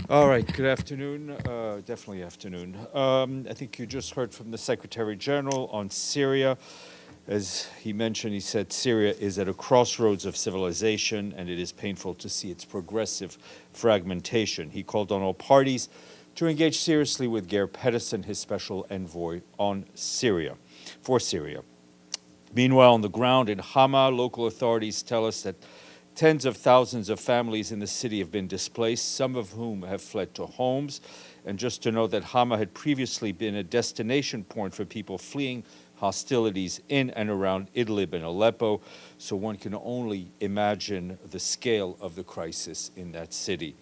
All right, good afternoon. Definitely afternoon. I think you just heard from the Secretary General on Syria. As he mentioned, he said Syria is at a crossroads of civilization and it is painful to see its progressive fragmentation. He called on all parties to engage seriously with Geir Pedersen, his special envoy on Syria, for Syria. Meanwhile, on the ground in Hama, local authorities tell us that tens of thousands of families in the city have been displaced, some of whom have fled to homes. And just to note that Hama had previously been a destination point for people fleeing hostilities in and around Idlib and Aleppo, so one can only imagine the scale of the crisis in that city.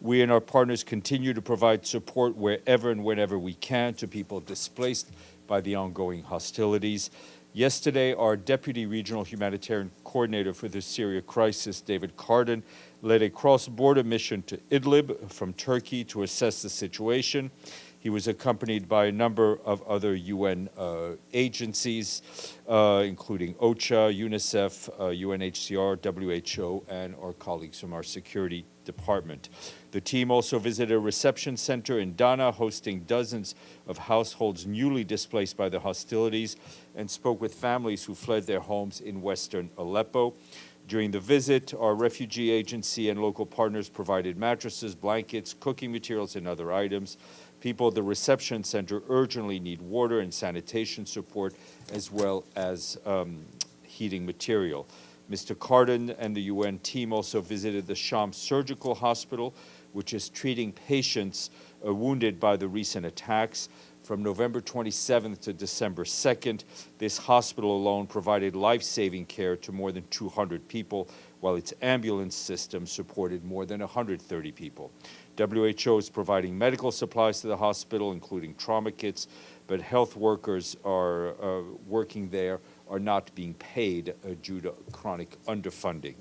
We and our partners continue to provide support wherever and whenever we can to people displaced by the ongoing hostilities. Yesterday, our Deputy Regional Humanitarian Coordinator for the Syria crisis, David Carden, led a cross-border mission to Idlib from Turkey to assess the situation. He was accompanied by a number of other UN agencies, including OCHA, UNICEF, UNHCR, WHO, and our colleagues from our security department. The team also visited a reception center in Dana, hosting dozens of households newly displaced by the hostilities, and spoke with families who fled their homes in western Aleppo. During the visit, our refugee agency and local partners provided mattresses, blankets, cooking materials, and other items. People at the reception center urgently need water and sanitation support, as well as heating material. Mr. Carden and the UN team also visited the Sham Surgical Hospital, which is treating patients wounded by the recent attacks. From November 27th to December 2nd, this hospital alone provided life-saving care to more than 200 people, while its ambulance system supported more than 130 people. WHO is providing medical supplies to the hospital, including trauma kits, but health workers are working there are not being paid due to chronic underfunding.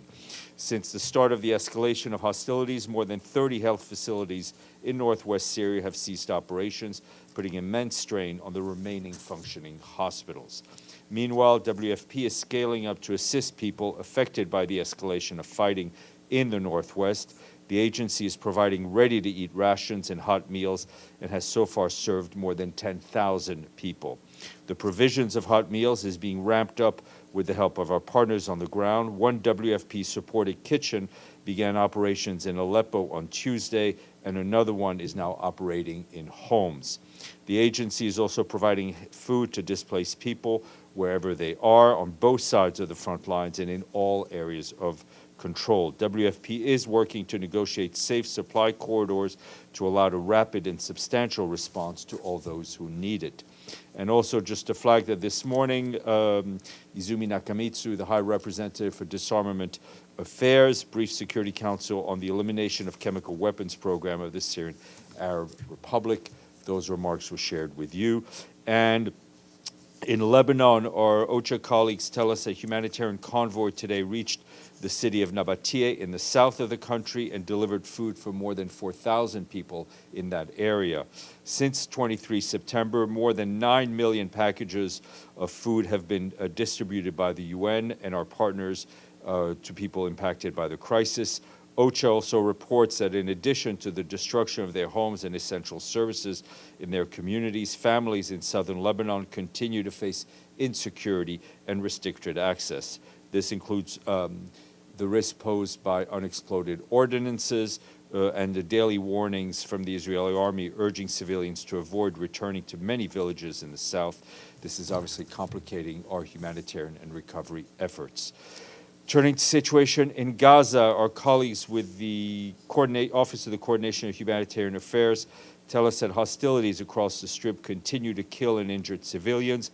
Since the start of the escalation of hostilities, more than 30 health facilities in northwest Syria have ceased operations, putting immense strain on the remaining functioning hospitals. Meanwhile, WFP is scaling up to assist people affected by the escalation of fighting in the northwest. The agency is providing ready-to-eat rations and hot meals and has so far served more than 10,000 people. The provisions of hot meals is being ramped up with the help of our partners on the ground. One WFP-supported kitchen began operations in Aleppo on Tuesday, and another one is now operating in homes. The agency is also providing food to displaced people wherever they are, on both sides of the front lines and in all areas of control. WFP is working to negotiate safe supply corridors to allow a rapid and substantial response to all those who need it. And also just to flag that this morning, Izumi Nakamitsu, the High Representative for Disarmament Affairs, briefed Security Council on the elimination of chemical weapons program of the Syrian Arab Republic. Those remarks were shared with you. And in Lebanon, our OCHA colleagues tell us a humanitarian convoy today reached the city of Nabatea in the south of the country and delivered food for more than 4,000 people in that area. Since 23 September, more than 9 million packages of food have been distributed by the UN and our partners to people impacted by the crisis. OCHA also reports that in addition to the destruction of their homes and essential services in their communities, families in southern Lebanon continue to face insecurity and restricted access. This includes the risk posed by unexploded ordnances and the daily warnings from the Israeli army urging civilians to avoid returning to many villages in the south. This is obviously complicating our humanitarian and recovery efforts. Turning to the situation in Gaza, our colleagues with the Office of the Coordination of Humanitarian Affairs tell us that hostilities across the Strip continue to kill and injure civilians,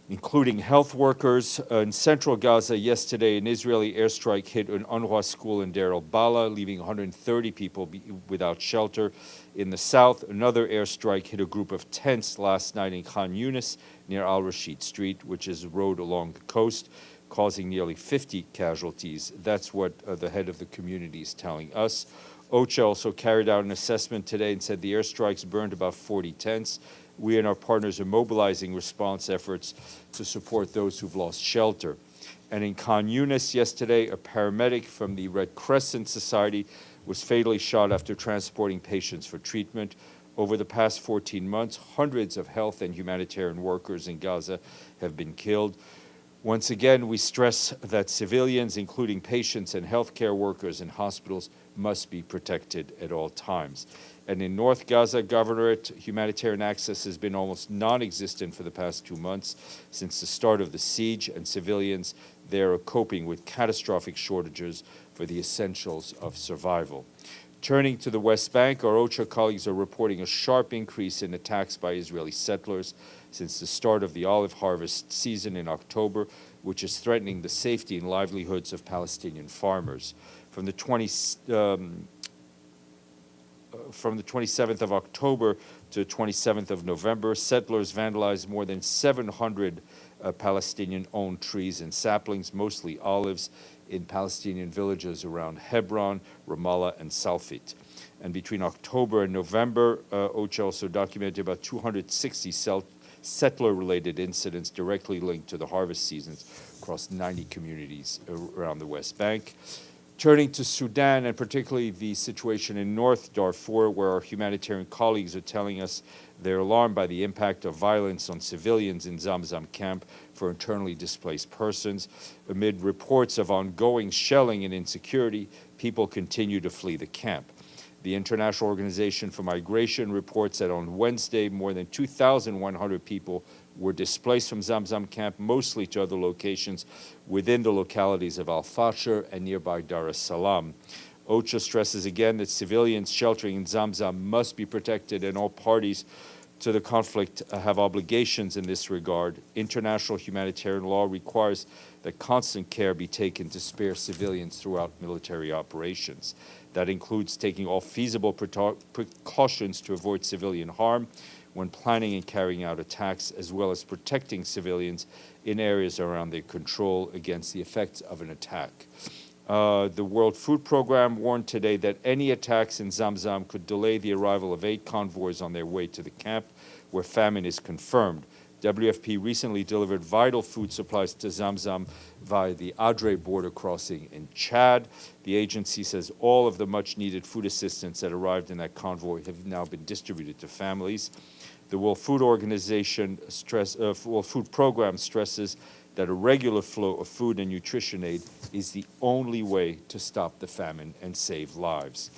including health workers. In central Gaza yesterday, an Israeli airstrike hit an UNRWA school in Deir el-Bala, leaving 130 people without shelter. In the south, another airstrike hit a group of tents last night in Khan Yunis, near Al-Rashid Street, which is a road along the coast, causing nearly 50 casualties. That's what the head of the community is telling us. OCHA also carried out an assessment today and said the airstrikes burned about 40 tents. We and our partners are mobilizing response efforts to support those who've lost shelter. And in Khan Yunis yesterday, a paramedic from the Red Crescent Society was fatally shot after transporting patients for treatment. Over the past 14 months, hundreds of health and humanitarian workers in Gaza have been killed. Once again, we stress that civilians, including patients and healthcare workers in hospitals, must be protected at all times. And in North Gaza Governorate, humanitarian access has been almost non-existent for the past 2 months since the start of the siege, and civilians there are coping with catastrophic shortages for the essentials of survival. Turning to the West Bank, our OCHA colleagues are reporting a sharp increase in attacks by Israeli settlers since the start of the olive harvest season in October, which is threatening the safety and livelihoods of Palestinian farmers. From the 27th of October to 27th of November, settlers vandalized more than 700 Palestinian-owned trees and saplings, mostly olives, in Palestinian villages around Hebron, Ramallah, and Salfit. And between October and November, OCHA also documented about 260 settler-related incidents directly linked to the harvest seasons across 90 communities around the West Bank. Turning to Sudan, and particularly the situation in North Darfur, where our humanitarian colleagues are telling us they're alarmed by the impact of violence on civilians in Zamzam camp for internally displaced persons. Amid reports of ongoing shelling and insecurity, people continue to flee the camp. The International Organization for Migration reports that on Wednesday, more than 2,100 people were displaced from Zamzam camp, mostly to other locations within the localities of Al-Fasher and nearby Dar es Salaam. OCHA stresses again that civilians sheltering in Zamzam must be protected, and all parties to the conflict have obligations in this regard. International humanitarian law requires that constant care be taken to spare civilians throughout military operations. That includes taking all feasible precautions to avoid civilian harm when planning and carrying out attacks, as well as protecting civilians in areas around their control against the effects of an attack. The World Food Programme warned today that any attacks in Zamzam could delay the arrival of aid convoys on their way to the camp, where famine is confirmed. WFP recently delivered vital food supplies to Zamzam via the Adre border crossing in Chad. The agency says all of the much-needed food assistance that arrived in that convoy have now been distributed to families. The World Food Food Programme stresses that a regular flow of food and nutrition aid is the only way to stop the famine and save lives.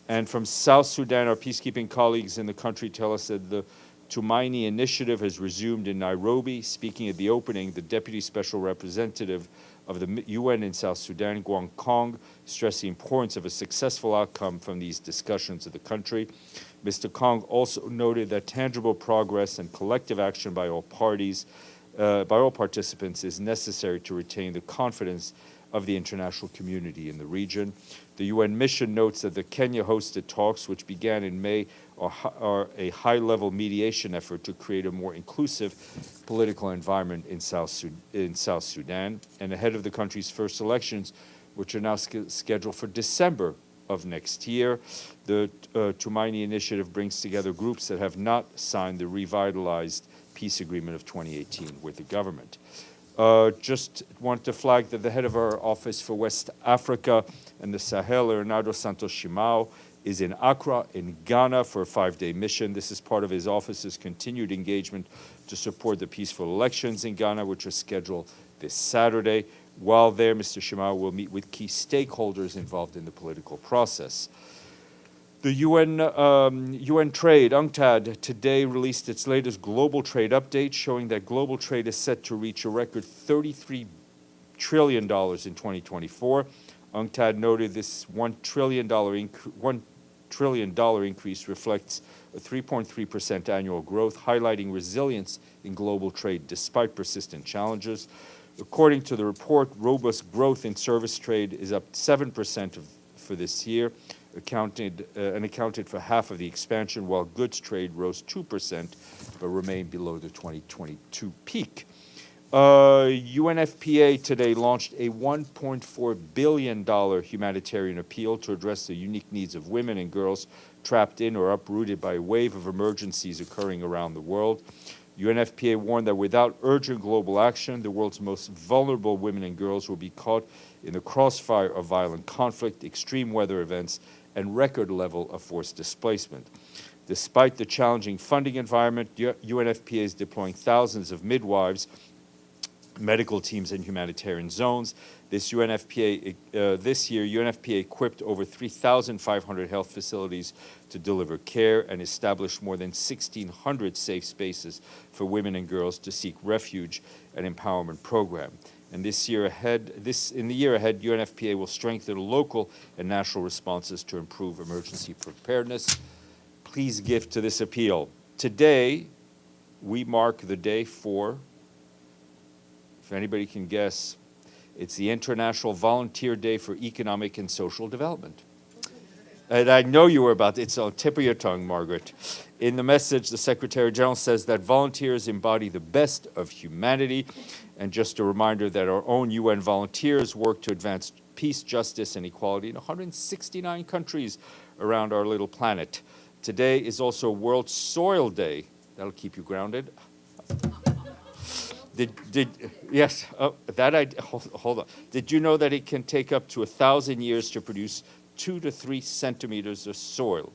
And from South Sudan, our peacekeeping colleagues in the country tell us that the Tumaini initiative has resumed in Nairobi. Speaking at the opening, the Deputy Special Representative of the UN in South Sudan, Guang Kong, stressed the importance of a successful outcome from these discussions of the country. Mr. Kong also noted that tangible progress and collective action by all parties, by all participants, is necessary to retain the confidence of the international community in the region. The UN mission notes that the Kenya-hosted talks, which began in May, are a high-level mediation effort to create a more inclusive political environment in South Sudan. And ahead of the country's first elections, which are now scheduled for December of next year, the Tumaini Initiative brings together groups that have not signed the revitalized peace agreement of 2018 with the government. Just want to flag that the head of our Office for West Africa and the Sahel, Leonardo Santos Shimao, is in Accra in Ghana for a 5-day mission. This is part of his office's continued engagement to support the peaceful elections in Ghana, which are scheduled this Saturday. While there, Mr. Shimao will meet with key stakeholders involved in the political process. The UN Trade, UNCTAD, today released its latest global trade update, showing that global trade is set to reach a record $33 trillion in 2024. UNCTAD noted this $1 trillion increase reflects a 3.3% annual growth, highlighting resilience in global trade despite persistent challenges. According to the report, robust growth in service trade is up 7% for this year, accounted for half of the expansion, while goods trade rose 2%, but remained below the 2022 peak. UNFPA today launched a $1.4 billion humanitarian appeal to address the unique needs of women and girls trapped in or uprooted by a wave of emergencies occurring around the world. UNFPA warned that without urgent global action, the world's most vulnerable women and girls will be caught in the crossfire of violent conflict, extreme weather events, and record level of forced displacement. Despite the challenging funding environment, UNFPA is deploying thousands of midwives, medical teams, and humanitarian zones. This year, UNFPA equipped over 3,500 health facilities to deliver care and established more than 1,600 safe spaces for women and girls to seek refuge and empowerment program. And in the year ahead, UNFPA will strengthen local and national responses to improve emergency preparedness. Please give to this appeal. Today, we mark the day for, if anybody can guess, it's the International Volunteer Day for Economic and Social Development. And I know you were about, it's on the tip of your tongue, Margaret. In the message, the Secretary General says that volunteers embody the best of humanity. And just a reminder that our own UN volunteers work to advance peace, justice, and equality in 169 countries around our little planet. Today is also World Soil Day. That'll keep you grounded. Yes, hold on. Did you know that it can take up to 1,000 years to produce 2 to 3 centimeters of soil?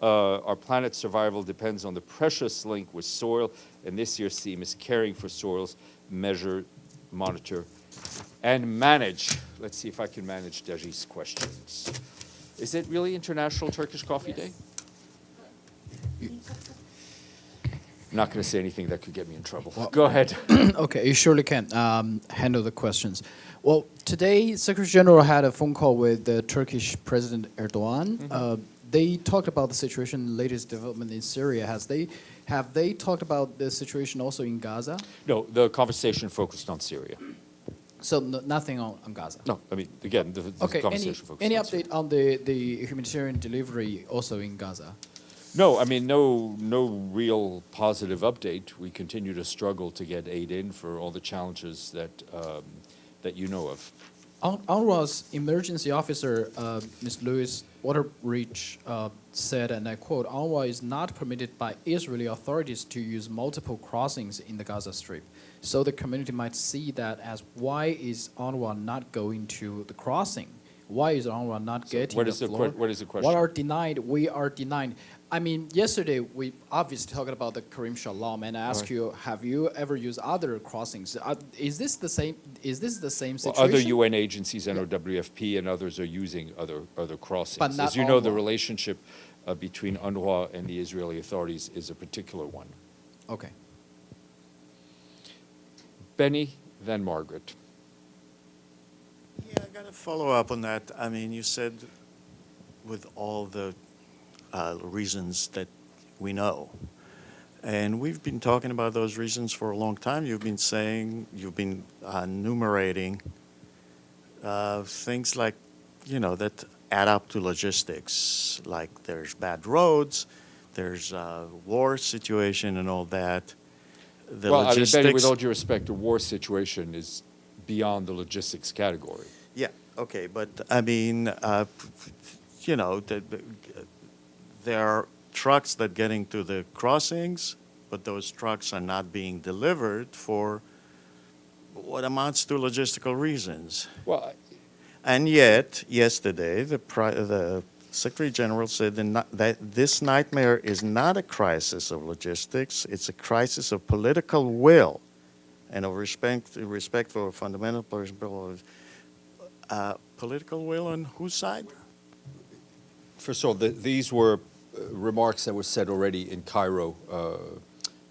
Our planet's survival depends on the precious link with soil, and this year's theme is caring for soils, measure, monitor, and manage. Let's see if I can manage Daji's questions. Is it really International Turkish Coffee Day? I'm not going to say anything that could get me in trouble. Well, go ahead. Okay, you surely can handle the questions. Well, today, Secretary General had a phone call with the Turkish President Erdogan. Mm-hmm. They talked about the situation, latest development in Syria. Have they talked about the situation also in Gaza? No, the conversation focused on Syria. So nothing on Gaza? No, I mean, again, the conversation focused on Any Syria. update on the humanitarian delivery also in Gaza? No, I mean, no real positive update. We continue to struggle to get aid in for all the challenges that you know of. UNRWA's emergency officer, Ms. Louise Waterreach, said, and I quote, UNRWA is not permitted by Israeli authorities to use multiple crossings in the Gaza Strip. So the community might see that as, why is UNRWA not going to the crossing? Why is UNRWA not getting the floor? What is the question? What are denied? We are denied. I mean, yesterday we obviously talked about the Karim Shalom, and I asked you, have you ever used other crossings? Is this the same? Is this the same situation? Well, other UN agencies, NOWFP, and others are using other crossings. But not As you know, the UNRWA. relationship between UNRWA and the Israeli authorities is a particular one. Okay. Benny, then Margaret. Yeah, I got to follow up on that. I mean, you said with all the reasons that we know. And we've been talking about those reasons for a long time. You've been enumerating things like, that add up to logistics, like there's bad roads, there's a war situation and all that. Well, Benny, with all due respect, the war situation is beyond the logistics category. Yeah, okay, but I mean, there are trucks that get into the crossings, but those trucks are not being delivered for what amounts to logistical reasons. Well, and yet, yesterday, the Secretary General said that this nightmare is not a crisis of logistics, it's a crisis of political will and of respect for fundamental principles. Political will on whose side? first of all, these were remarks that were said already in Cairo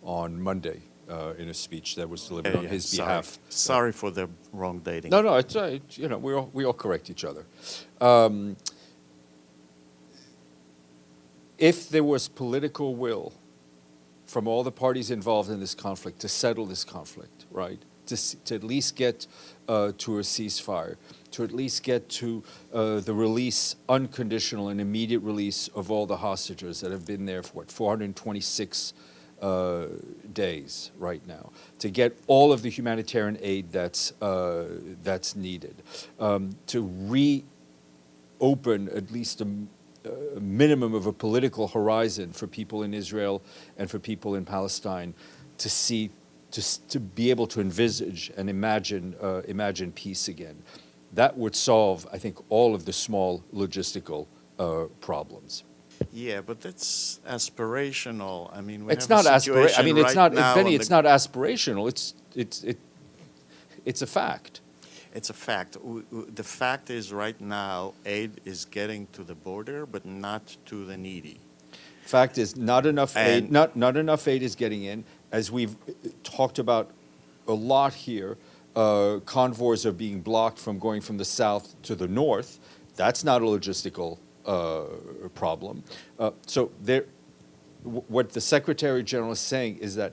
on Monday in a speech that was delivered on his behalf. Sorry for the wrong dating. No, it's we all correct each other. If there was political will from all the parties involved in this conflict to settle this conflict, right, to at least get to a ceasefire, to at least get to the release, unconditional and immediate release of all the hostages that have been there for, 426 days right now, to get all of the humanitarian aid that's needed, to reopen at least a minimum of a political horizon for people in Israel and for people in Palestine. to see, to be able to envisage and imagine peace again. That would solve, I think, all of the small logistical problems. Yeah, but that's aspirational. I mean, we It's have not a aspirational. situation I mean, it's right not, now Benny. on It's the- not aspirational. It's a fact. It's a fact. The fact is, right now, aid is getting to the border, but not to the needy. Fact is, not enough aid. And- Not enough aid is getting in. As we've talked about a lot here, convoys are being blocked from going from the south to the north. That's not a logistical problem. So what the Secretary General is saying is that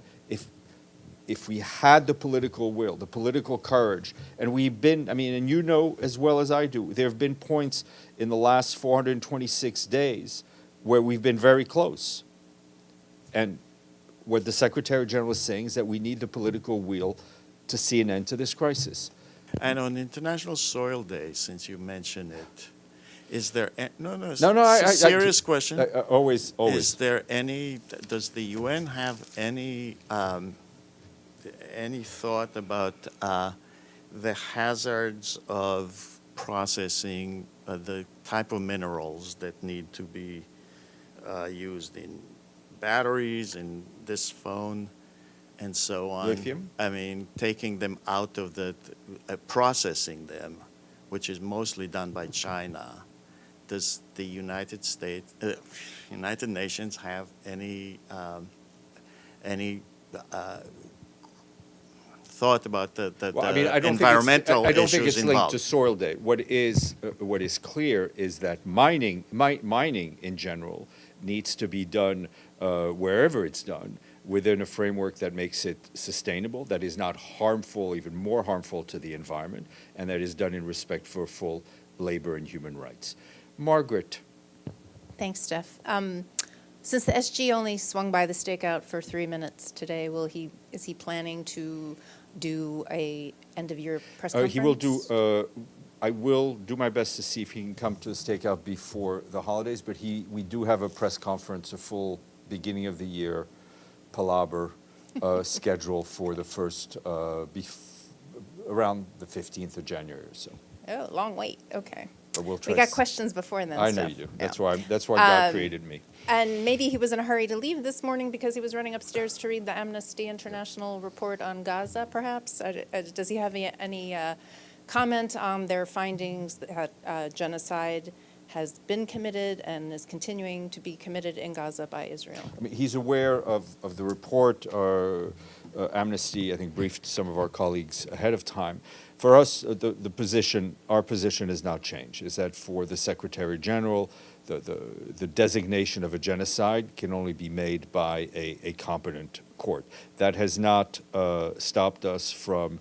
if we had the political will, the political courage, and we've been, I mean, and you know as well as I do, there have been points in the last 426 days where we've been very close. And what the Secretary General is saying is that we need the political will to see an end to this crisis. And on International Soil Day, since you mentioned it, is there no, No, it's I a serious question. Always. Is there does the UN have any thought about the hazards of processing the type of minerals that need to be used in batteries, in this phone, and so on? Lithium? I mean, taking them out of processing them, which is mostly done by China. Does the United Nations have any thought about the Well, I mean, I don't environmental think it's, I don't think issues it's linked to involved? Soil Day. What is clear is that mining in general needs to be done wherever it's done within a framework that makes it sustainable, that is not harmful, even more harmful to the environment, and that is done in respect for full labor and human rights. Margaret. Thanks, Steph. Since the SG only swung by the stakeout for 3 minutes today, is he planning to do a end of year press conference? He will do. I will do my best to see if he can come to the stakeout before the holidays. But we do have a press conference, a full beginning of the year palaver scheduled for the first around the 15th of January or so. Oh, long wait. Okay. But we'll try. We got questions before then. I know Steph. you do. Yeah. That's why God created me. And maybe he was in a hurry to leave this morning because he was running upstairs to read the Amnesty International report on Gaza, perhaps? Does he have any comment on their findings that genocide has been committed and is continuing to be committed in Gaza by Israel? I mean, he's aware of the report. Amnesty, I think, briefed some of our colleagues ahead of time. For us, our position has not changed, is that for the Secretary General, the designation of a genocide can only be made by a competent court. That has not stopped us from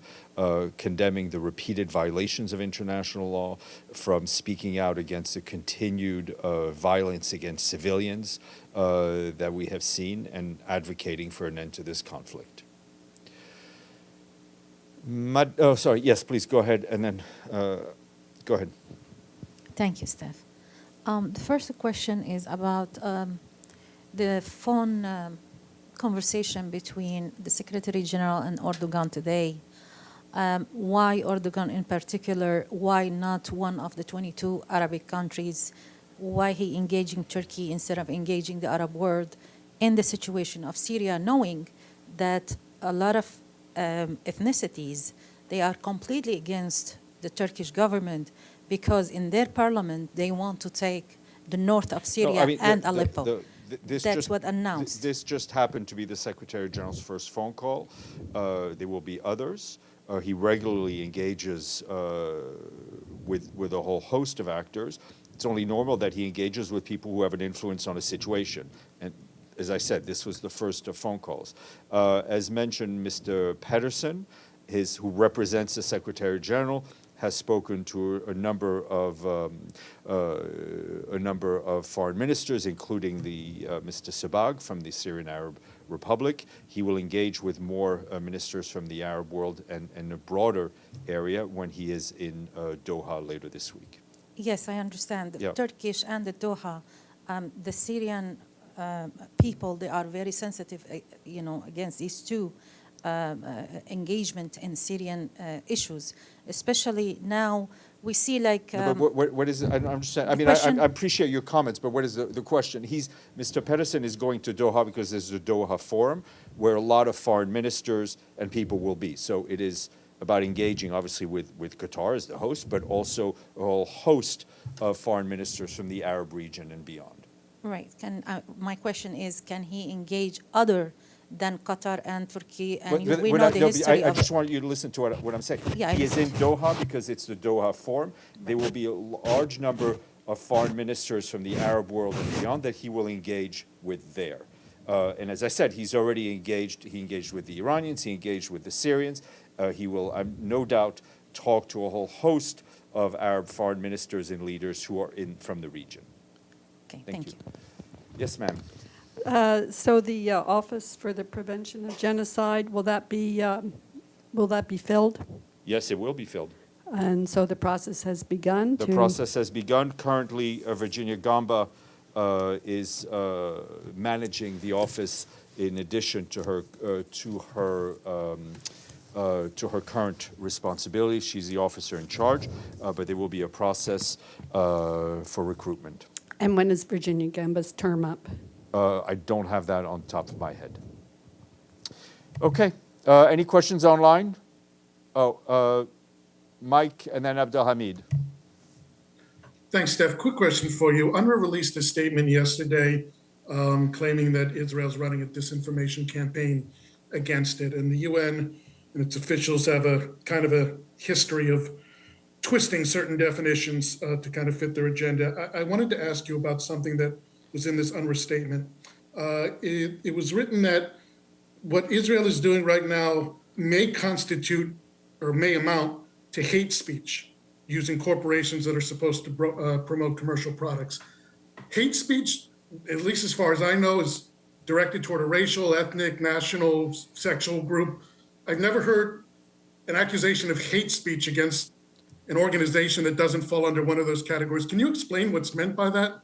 condemning the repeated violations of international law, from speaking out against the continued violence against civilians that we have seen, and advocating for an end to this conflict. Sorry, yes, please go ahead, and then go ahead. Thank you, Steph. The first question is about the phone conversation between the Secretary General and Erdogan today. Why Erdogan in particular? Why not one of the 22 Arabic countries? Why he engaging Turkey instead of engaging the Arab world in the situation of Syria, knowing that a lot of ethnicities, they are completely against the Turkish government because in their parliament they want to take the north of Syria and Aleppo. That's what announced. This just happened to be the Secretary General's first phone call. There will be others. He regularly engages with a whole host of actors. It's only normal that he engages with people who have an influence on a situation. And as I said, this was the first of phone calls. As mentioned, Mr. Pedersen, who represents the Secretary General, has spoken to a number of foreign ministers, including Mr. Sebag from the Syrian Arab Republic. He will engage with more ministers from the Arab world and a broader area when he is in Doha later this week. Yes, I understand. The Yeah. Turkish and the Doha, the Syrian people, they are very sensitive, against these two engagement in Syrian issues. Especially now, we see like. No, but what is it? I'm just saying, I mean, I appreciate your comments, but what is the question? Mr. Pedersen is going to Doha because there's a Doha forum where a lot of foreign ministers and people will be. So it is about engaging, obviously, with Qatar as the host, but also a whole host of foreign ministers from the Arab region and beyond. Right. My question is, can he engage other than Qatar and Turkey? And we know the history I of just want you to listen to what I'm saying. Yeah, I he is in Doha because it's the Doha Forum. There will be a large number of foreign ministers from the Arab world and beyond that he will engage with there. And as I said, he's already engaged. He engaged with the Iranians. He engaged with the Syrians. He will, no doubt, talk to a whole host of Arab foreign ministers and leaders who are from the region. Okay, Thank thank you. Yes, ma'am. So the Office for the Prevention of Genocide, will that be filled? Yes, it will be filled. And so the process has begun The process has begun. Currently, Virginia Gamba is managing the office in addition to her current responsibility. She's the officer in charge, but there will be a process for recruitment. And when is Virginia Gamba's term up? I don't have that on top of my head. Okay. Any questions online? Mike and then Abdelhamid. Thanks, Steph. Quick question for you. UNRWA released a statement yesterday claiming that Israel's running a disinformation campaign against it. And the UN and its officials have a kind of a history of twisting certain definitions to kind of fit their agenda. I wanted to ask you about something that was in this UNRWA statement. It was written that what Israel is doing right now may constitute or may amount to hate speech using corporations that are supposed to promote commercial products. Hate speech, at least as far as I know, is directed toward a racial, ethnic, national, sexual group. I've never heard an accusation of hate speech against an organization that doesn't fall under one of those categories. Can you explain what's meant by that?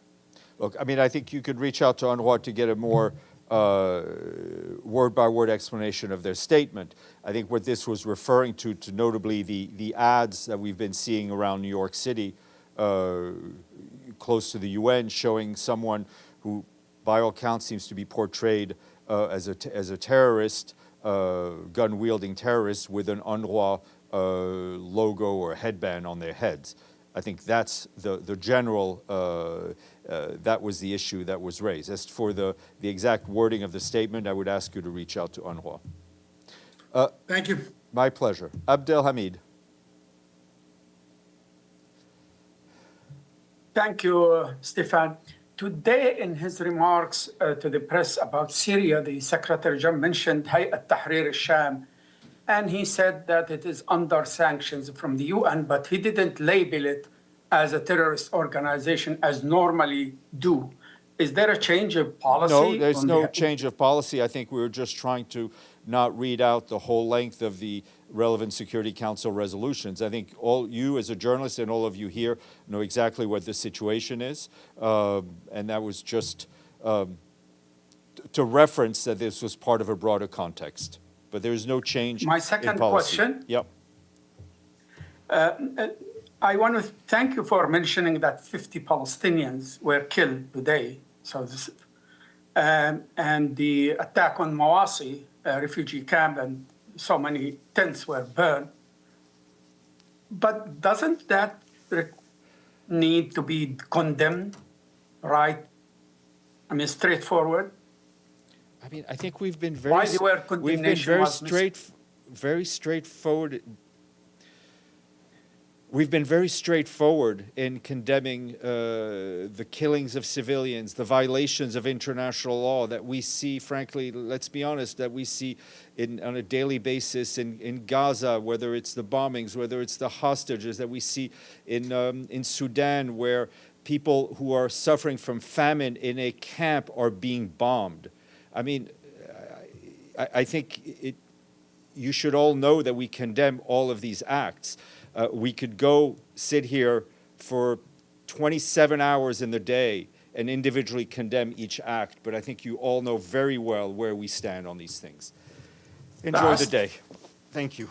Look, I mean, I think you could reach out to UNRWA to get a more word-by-word explanation of their statement. I think what this was referring to notably the ads that we've been seeing around New York City, close to the UN, showing someone who, by all accounts, seems to be portrayed as a terrorist, gun-wielding terrorist with an UNRWA logo or headband on their heads. I think that's the general, that was the issue that was raised. As for the exact wording of the statement, I would ask you to reach out to UNRWA. Thank you. My pleasure. Abdelhamid. Thank you, Stéphane. Today, in his remarks to the press about Syria, the Secretary General mentioned Hayat Tahrir al-Sham, and he said that it is under sanctions from the UN, but he didn't label it as a terrorist organization as normally do. Is there a change of policy? No, there's no change of policy. I think we were just trying to not read out the whole length of the relevant Security Council resolutions. I think all you as a journalist and all of you here know exactly what the situation is. And that was just to reference that this was part of a broader context. But there is no change My second in policy. question. Yep. I want to thank you for mentioning that 50 Palestinians were killed today. So this, and the attack on Mawasi, a refugee camp, and so many tents were burned. But doesn't that need to be condemned, right? I mean, straightforward. I mean, I think we've been Why the word condemnation was very straightforward. We've been very straightforward in condemning the killings of civilians, the violations of international law that we see, frankly, let's be honest, that we see on a daily basis in Gaza, whether it's the bombings, whether it's the hostages that we see in Sudan, where people who are suffering from famine in a camp are being bombed. I mean, I think you should all know that we condemn all of these acts. We could go sit here for 27 hours in the day and individually condemn each act, but I think you all know very well where we stand on these things. Enjoy the day. Thank you.